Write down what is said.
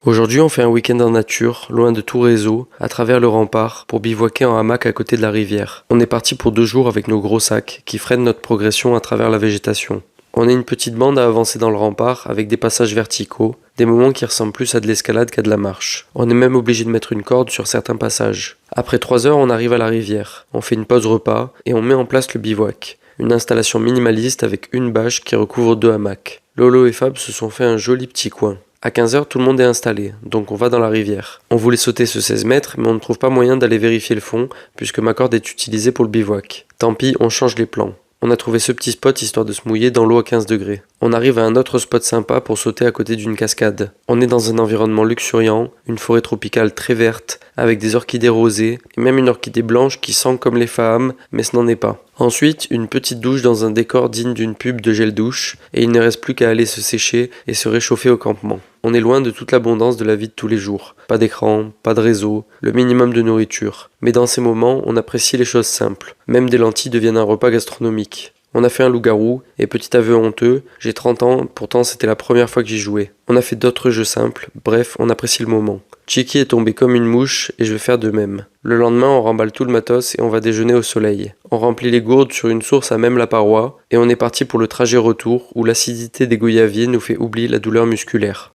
Aujourd'hui, on fait un week-end en nature, loin de tout réseau, à travers le rempart, pour bivouaquer en hamac à côté de la rivière. On est parti pour 2 jours avec nos gros sacs, qui freinent notre progression à travers la végétation. On est une petite bande à avancer dans le rempart, avec des passages verticaux, des moments qui ressemblent plus à de l'escalade qu'à de la marche. On est même obligé de mettre une corde sur certains passages. Après 3 heures, on arrive à la rivière. On fait une pause repas, et on met en place le bivouac. Une installation minimaliste avec une bâche qui recouvre 2 hamacs. Lolo et Fab se sont fait un joli petit coin. À 15 heures, tout le monde est installé, donc on va dans la rivière. On voulait sauter ce 16 mètres, mais on ne trouve pas moyen d'aller vérifier le fond, puisque ma corde est utilisée pour le bivouac. Tant pis, on change les plans. On a trouvé ce petit spot histoire de se mouiller dans l'eau à 15 degrés. On arrive à un autre spot sympa pour sauter à côté d'une cascade. On est dans un environnement luxuriant, une forêt tropicale très verte, avec des orchidées rosées, et même une orchidée blanche qui sent comme les fahames, mais ce n'en est pas. Ensuite, une petite douche dans un décor digne d'une pub de gel douche, et il ne reste plus qu'à aller se sécher et se réchauffer au campement. On est loin de toute l'abondance de la vie de tous les jours. Pas d'écran, pas de réseau, le minimum de nourriture. Mais dans ces moments, on apprécie les choses simples. Même des lentilles deviennent un repas gastronomique. On a fait un loup-garou, et petit aveu honteux, j'ai 30 ans, pourtant c'était la première fois que j'y jouais. On a fait d'autres jeux simples, bref, on apprécie le moment. Chiki est tombé comme une mouche, et je vais faire de même. Le lendemain, on remballe tout le matos et on va déjeuner au soleil. On remplit les gourdes sur une source à même la paroi, et on est parti pour le trajet retour, où l'acidité des goyaviers nous fait oublier la douleur musculaire.